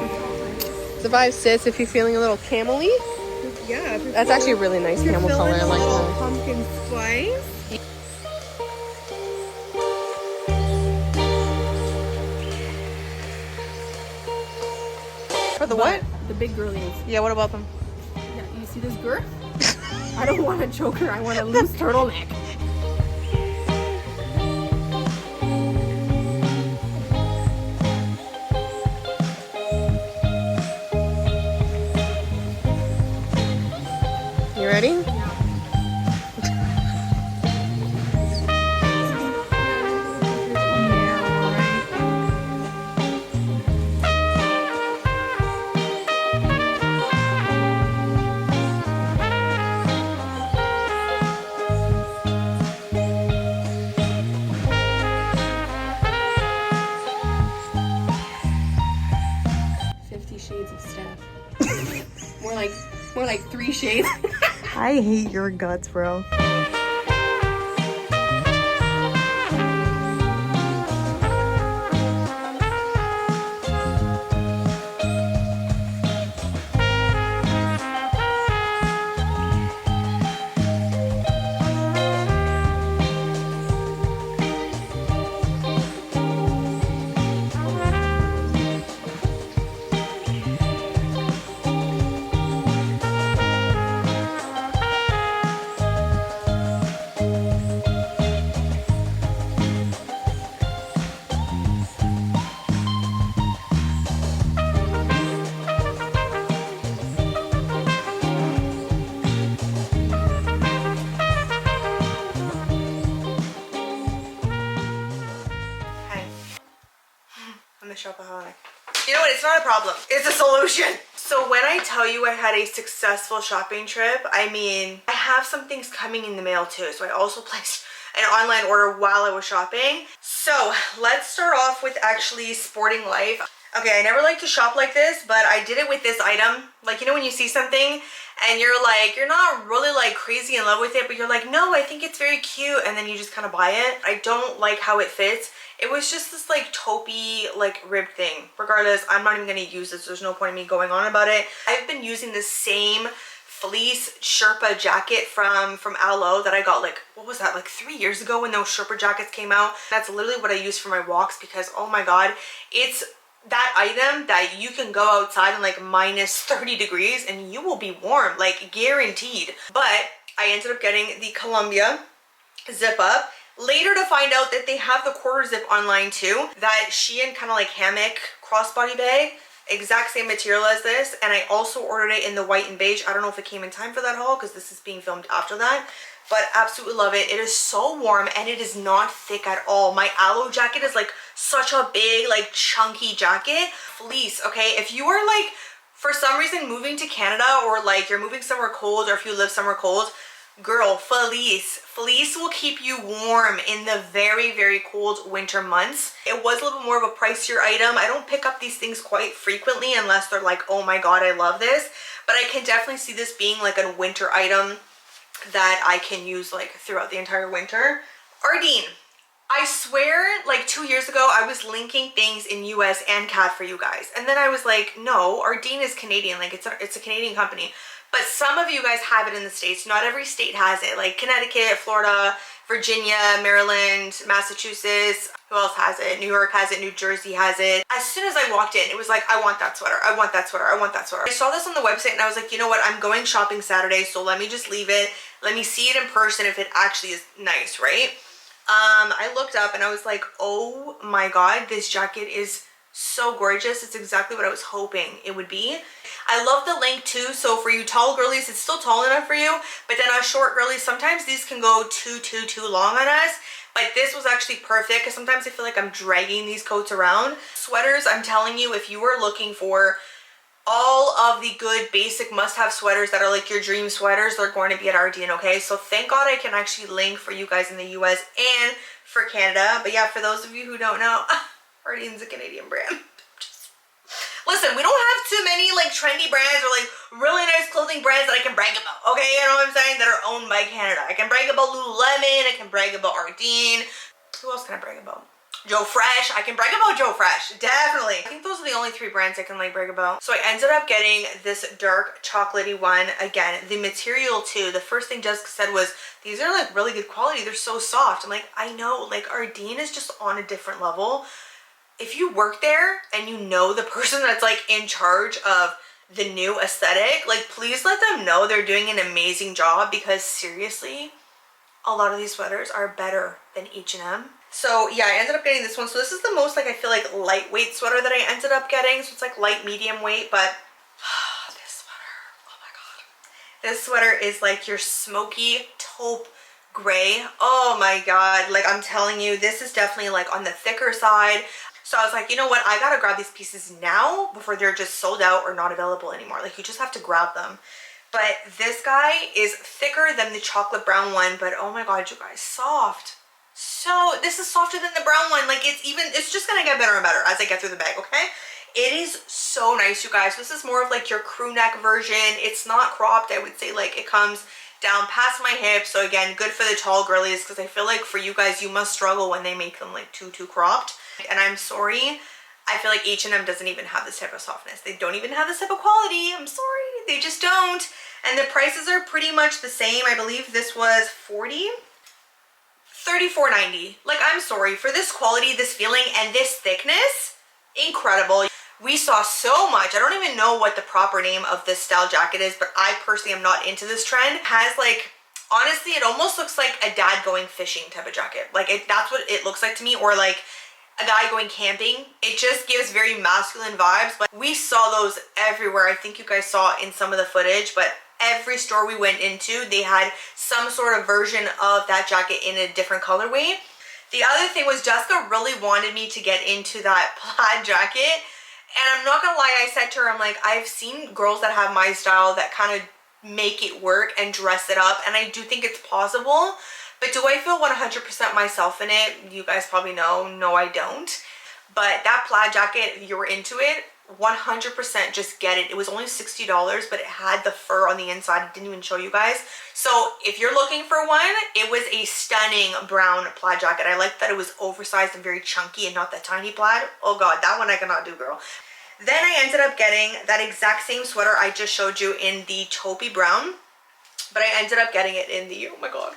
It's a vibe, sis, if you're feeling a little camel-y. Yeah. That's actually a really nice camel color. I like that. Pumpkin spice. For the what? The big girlies. Yeah, what about them? Yeah, you see this girth? I don't want a choker, I want a loose turtleneck. You ready? More like 3 shades. I hate your guts, bro. I'm a shopaholic. You know what? It's not a problem. It's a solution. So when I tell you I had a successful shopping trip, I mean, I have some things coming in the mail too. So I also placed an online order while I was shopping. So let's start off with actually sporting life. Okay, I never like to shop like this, but I did it with this item. Like, you know when you see something and you're like, you're not really like crazy in love with it, but you're like, no, I think it's very cute, and then you just kind of buy it. I don't like how it fits. It was just this like taupey like ribbed thing. Regardless, I'm not even gonna use this. There's no point in me going on about it. I've been using the same fleece Sherpa jacket from Alo that I got like, what was that, like 3 years ago when those Sherpa jackets came out. That's literally what I use for my walks because, oh my god, it's that item that you can go outside in like minus 30 degrees and you will be warm, like guaranteed. But I ended up getting the Columbia zip up. Later to find out that they have the quarter zip online too. That Shein kind of like hammock crossbody bag. Exact same material as this. And I also ordered it in the white and beige. I don't know if it came in time for that haul because this is being filmed after that. But absolutely love it. It is so warm and it is not thick at all. My Alo jacket is like such a big, like chunky jacket. Fleece, okay? If you are like, for some reason moving to Canada or like you're moving somewhere cold or if you live somewhere cold, girl, fleece will keep you warm in the very, very cold winter months. It was a little bit more of a pricier item. I don't pick up these things quite frequently unless they're like, oh my god, I love this. But I can definitely see this being like a winter item that I can use like throughout the entire winter. Ardene. I swear like 2 years ago I was linking things in US and CAD for you guys. And then I was like, no, Ardene is Canadian. Like it's a Canadian company. But some of you guys have it in the States. Not every state has it. Like Connecticut, Florida, Virginia, Maryland, Massachusetts. Who else has it? New York has it. New Jersey has it. As soon as I walked in, it was like, I want that sweater. I want that sweater. I want that sweater. I saw this on the website and I was like, you know what? I'm going shopping Saturday, so let me just leave it. Let me see it in person if it actually is nice, right? I looked up and I was like, oh my God, this jacket is so gorgeous. It's exactly what I was hoping it would be. I love the length too, so for you tall girlies, it's still tall enough for you, but then us short girlies, sometimes these can go too long on us. But this was actually perfect because sometimes I feel like I'm dragging these coats around. Sweaters, I'm telling you, if you are looking for all of the good basic must-have sweaters that are like your dream sweaters, they're going to be at Ardene, okay? So thank God I can actually link for you guys in the US and for Canada. But yeah, for those of you who don't know, Ardene's a Canadian brand. Listen, we don't have too many like trendy brands or like really nice clothing brands that I can brag about, okay? You know what I'm saying? That are owned by Canada. I can brag about Lululemon, I can brag about Ardene. Who else can I brag about? Joe Fresh. I can brag about Joe Fresh, definitely. I think those are the only 3 brands I can like brag about. So I ended up getting this dark chocolatey one. Again, the material too, the first thing Jessica said was, these are like really good quality. They're so soft. I'm like, I know, like Ardene is just on a different level. If you work there and you know the person that's like in charge of the new aesthetic, like please let them know they're doing an amazing job, because seriously, a lot of these sweaters are better than H&M. So yeah, I ended up getting this one. So this is the most like I feel like lightweight sweater that I ended up getting. So it's like light medium weight, but this sweater, oh my God. This sweater is like your smoky taupe gray. Oh my God. Like I'm telling you, this is definitely like on the thicker side. So I was like, you know what? I gotta grab these pieces now before they're just sold out or not available anymore. Like you just have to grab them. But this guy is thicker than the chocolate brown one, but oh my God, you guys, soft. So this is softer than the brown one. Like it's just gonna get better and better as I get through the bag, okay? It is so nice, you guys. This is more of like your crew neck version. It's not cropped. I would say like it comes down past my hips. So again, good for the tall girlies, because I feel like for you guys, you must struggle when they make them like too cropped. And I'm sorry, I feel like H&M doesn't even have this type of softness. They don't even have this type of quality. I'm sorry, they just don't. And the prices are pretty much the same. I believe this was $34.90. Like, I'm sorry, for this quality, this feeling, and this thickness, incredible. We saw so much. I don't even know what the proper name of this style jacket is, but I personally am not into this trend. It has like, honestly, it almost looks like a dad going fishing type of jacket. Like that's what it looks like to me, or like a guy going camping. It just gives very masculine vibes, but we saw those everywhere. I think you guys saw in some of the footage, but every store we went into, they had some sort of version of that jacket in a different colorway. The other thing was Jessica really wanted me to get into that plaid jacket. And I'm not gonna lie, I said to her, I'm like, I've seen girls that have my style that kind of make it work and dress it up. And I do think it's possible. But do I feel 100% myself in it? You guys probably know. No, I don't. But that plaid jacket, if you were into it, 100% just get it. It was only $60, but it had the fur on the inside. I didn't even show you guys. So if you're looking for one, it was a stunning brown plaid jacket. I liked that it was oversized and very chunky and not that tiny plaid. Oh God, that one I cannot do, girl. Then I ended up getting that exact same sweater I just showed you in the taupey brown, but I ended up getting it in the, oh my God,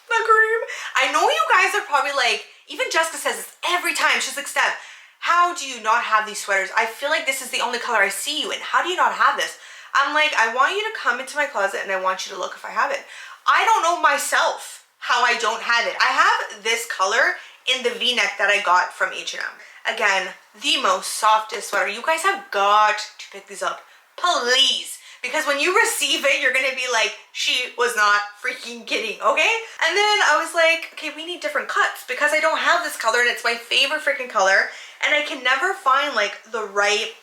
the cream. I know you guys are probably like, even Jessica says this every time. She's like, Steph, how do you not have these sweaters? I feel like this is the only color I see you in. How do you not have this? I'm like, I want you to come into my closet and I want you to look if I have it. I don't know myself how I don't have it. I have this color in the V-neck that I got from H&M. Again, the most softest sweater. You guys have got to pick these up, please. Because when you receive it, you're gonna be like, she was not freaking kidding, okay? And then I was like, okay, we need different cuts because I don't have this color and it's my favorite freaking color. And I can never find like the right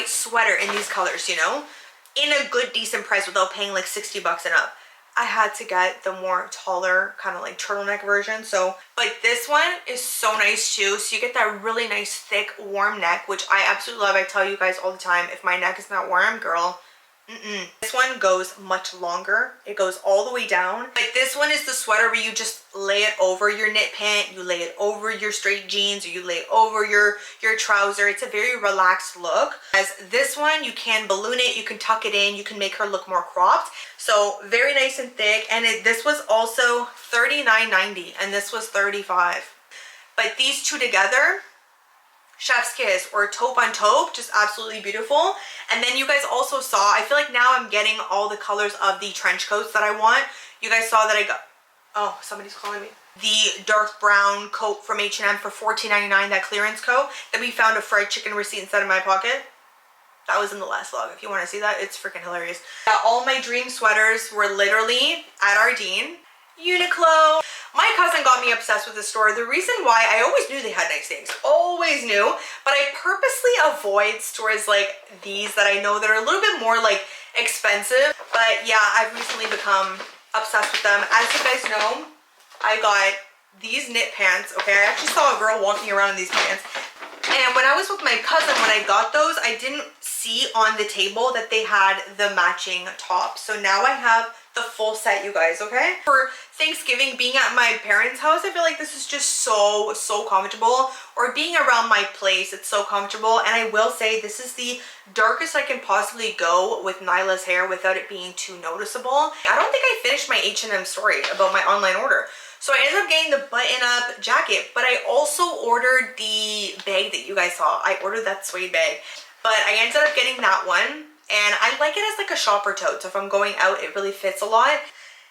sweater in these colors, you know? In a good, decent price without paying like 60 bucks and up. I had to get the more taller kind of like turtleneck version. So, but this one is so nice too. So you get that really nice, thick, warm neck, which I absolutely love. I tell you guys all the time, if my neck is not warm, girl, This one goes much longer. It goes all the way down. But this one is the sweater where you just lay it over your knit pant, you lay it over your straight jeans, or you lay it over your trouser. It's a very relaxed look. As this one, you can balloon it, you can tuck it in, you can make her look more cropped. So very nice and thick. And this was also $39.90 and this was $35. But these two together, chef's kiss or taupe on taupe, just absolutely beautiful. And then you guys also saw, I feel like now I'm getting all the colors of the trench coats that I want. You guys saw that I got, oh, somebody's calling me. The dark brown coat from H&M for $14.99, that clearance coat that we found a fried chicken receipt inside of my pocket. That was in the last vlog. If you want to see that, it's freaking hilarious. All my dream sweaters were literally at Ardene, Uniqlo. My cousin got me obsessed with the store. The reason why, I always knew they had nice things, always knew, but I purposely avoid stores like these that I know that are a little bit more like expensive. But yeah, I've recently become obsessed with them. As you guys know, I got these knit pants. Okay, I actually saw a girl walking around in these pants. And when I was with my cousin, when I got those, I didn't see on the table that they had the matching top. So now I have the full set, you guys, okay? For Thanksgiving, being at my parents' house, I feel like this is just so comfortable. Or being around my place, it's so comfortable. And I will say this is the darkest I can possibly go with Nyla's hair without it being too noticeable. I don't think I finished my H&M story about my online order. So I ended up getting the button-up jacket, but I also ordered the bag that you guys saw. I ordered that suede bag, but I ended up getting that one, and I like it as like a shopper tote. So if I'm going out, it really fits a lot.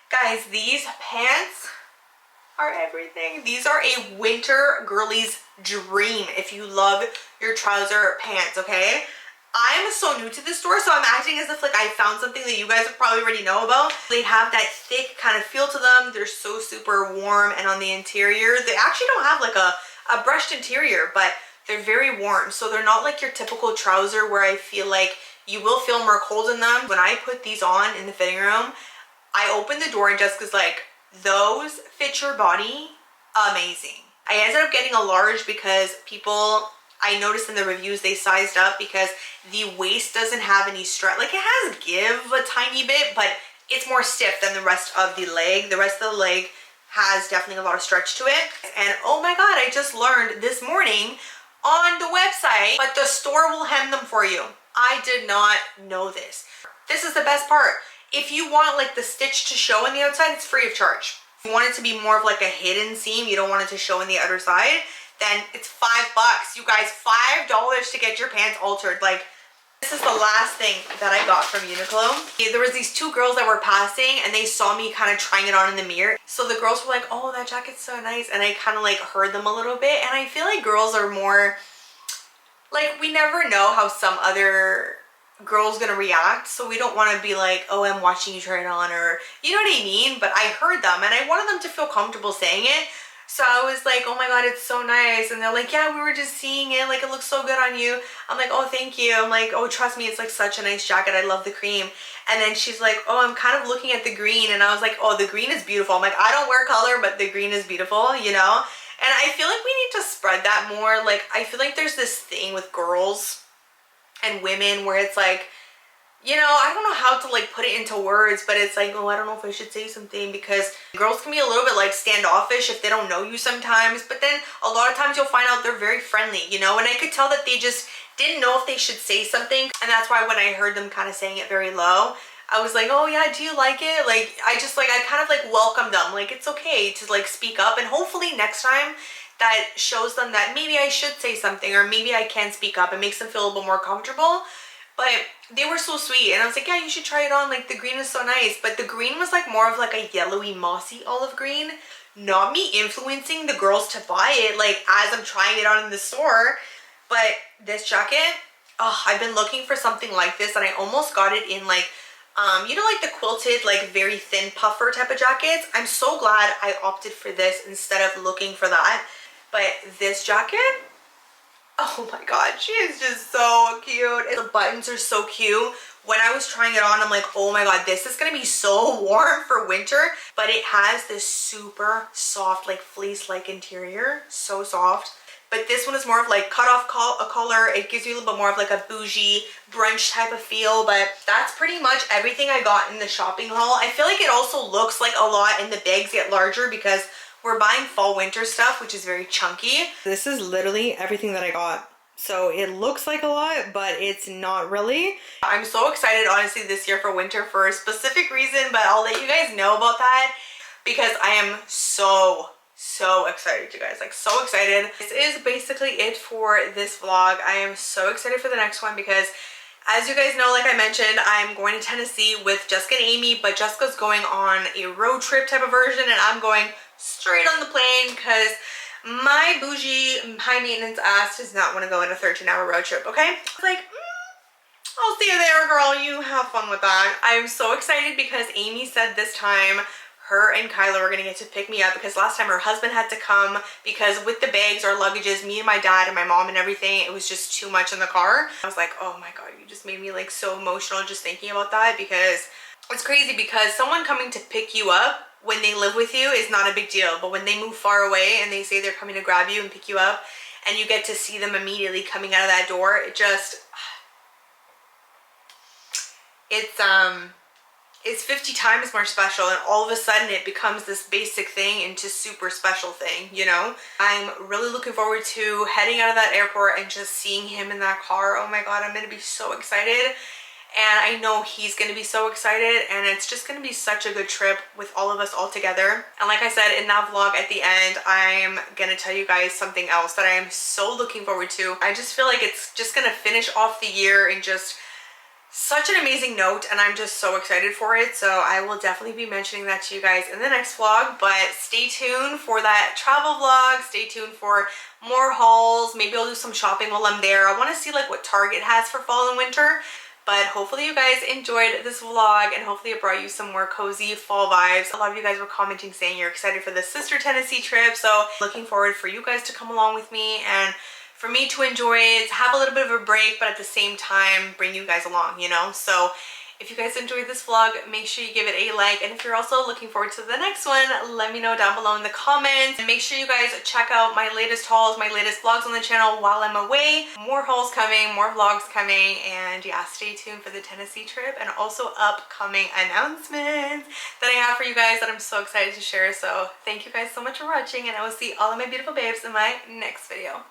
Guys, these pants are everything. These are a winter girly's dream if you love your trouser pants, okay? I'm so new to this store, so I'm acting as if like I found something that you guys probably already know about. They have that thick kind of feel to them. They're so super warm, and on the interior, they actually don't have like a brushed interior, but they're very warm. So they're not like your typical trouser where I feel like you will feel more cold in them. When I put these on in the fitting room, I opened the door and Jessica's like, those fit your body amazing. I ended up getting a large because people, I noticed in the reviews, they sized up because the waist doesn't have any stretch. Like it has give a tiny bit, but it's more stiff than the rest of the leg. The rest of the leg has definitely a lot of stretch to it. And oh my God, I just learned this morning on the website, but the store will hem them for you. I did not know this. This is the best part. If you want like the stitch to show on the outside, it's free of charge. If you want it to be more of like a hidden seam, you don't want it to show on the other side, then it's $5. You guys, $5 to get your pants altered. Like, this is the last thing that I got from Uniqlo. There was these two girls that were passing and they saw me kind of trying it on in the mirror. So the girls were like, oh, that jacket's so nice. And I kind of like heard them a little bit. And I feel like girls are more, like, we never know how some other girl's gonna react. So we don't want to be like, oh, I'm watching you try it on, or you know what I mean? But I heard them and I wanted them to feel comfortable saying it. So I was like, oh my God, it's so nice. And they're like, yeah, we were just seeing it. Like, it looks so good on you. I'm like, oh, thank you. I'm like, oh, trust me, it's like such a nice jacket. I love the cream. And then she's like, oh, I'm kind of looking at the green. And I was like, oh, the green is beautiful. I'm like, I don't wear color, but the green is beautiful, you know? And I feel like we need to spread that more. Like, I feel like there's this thing with girls and women where it's like, you know, I don't know how to like put it into words, but it's like, oh, I don't know if I should say something, because girls can be a little bit like standoffish if they don't know you sometimes, but then a lot of times you'll find out they're very friendly, you know, and I could tell that they just didn't know if they should say something. And that's why when I heard them kind of saying it very low, I was like, oh yeah, do you like it? Like, I kind of like welcomed them. Like, it's okay to like speak up, and hopefully next time that shows them that maybe I should say something, or maybe I can speak up. It makes them feel a little more comfortable. But they were so sweet, and I was like, yeah, you should try it on. Like, the green is so nice. But the green was like more of like a yellowy, mossy olive green. Not me influencing the girls to buy it like as I'm trying it on in the store. But this jacket, oh, I've been looking for something like this, and I almost got it in like, you know, like the quilted, like very thin puffer type of jackets. I'm so glad I opted for this instead of looking for that. But this jacket, oh my God, she is just so cute. And the buttons are so cute. When I was trying it on, I'm like, oh my God, this is gonna be so warm for winter. But it has this super soft, like fleece-like interior. So soft. but this one is more of like cut off a collar. It gives you a little bit more of like a bougie brunch type of feel, but that's pretty much everything I got in the shopping haul. I feel like it also looks like a lot and the bags get larger because we're buying fall winter stuff, which is very chunky. This is literally everything that I got. So it looks like a lot, but it's not really. I'm so excited, honestly, this year for winter for a specific reason, but I'll let you guys know about that because I am so excited, you guys, like so excited. This is basically it for this vlog. I am so excited for the next one because as you guys know, like I mentioned, I'm going to Tennessee with Jessica and Amy, but Jessica's going on a road trip type of version and I'm going straight on the plane because my bougie, high maintenance ass does not want to go on a 13-hour road trip, okay? Like, I'll see you there, girl. You have fun with that. I'm so excited because Amy said this time her and Kyla were gonna get to pick me up because last time her husband had to come because with the bags, our luggages, me and my dad and my mom and everything, it was just too much in the car. I was like, oh my God, you just made me like so emotional just thinking about that because it's crazy because someone coming to pick you up when they live with you is not a big deal, but when they move far away and they say they're coming to grab you and pick you up and you get to see them immediately coming out of that door, it just, it's 50 times more special, and all of a sudden it becomes this basic thing into super special thing, you know? I'm really looking forward to heading out of that airport and just seeing him in that car. Oh my God, I'm gonna be so excited. And I know he's gonna be so excited, and it's just gonna be such a good trip with all of us all together. And like I said in that vlog at the end, I'm gonna tell you guys something else that I am so looking forward to. I just feel like it's just gonna finish off the year in just such an amazing note, and I'm just so excited for it. So I will definitely be mentioning that to you guys in the next vlog, but stay tuned for that travel vlog. Stay tuned for more hauls. Maybe I'll do some shopping while I'm there. I want to see like what Target has for fall and winter. But hopefully you guys enjoyed this vlog and hopefully it brought you some more cozy fall vibes. A lot of you guys were commenting saying you're excited for the sister Tennessee trip. So looking forward for you guys to come along with me and for me to enjoy it, have a little bit of a break, but at the same time bring you guys along, you know? So if you guys enjoyed this vlog, make sure you give it a like. And if you're also looking forward to the next one, let me know down below in the comments. And make sure you guys check out my latest hauls, my latest vlogs on the channel while I'm away. More hauls coming, more vlogs coming. And yeah, stay tuned for the Tennessee trip and also upcoming announcements that I have for you guys that I'm so excited to share. So thank you guys so much for watching, and I will see all of my beautiful babes in my next video.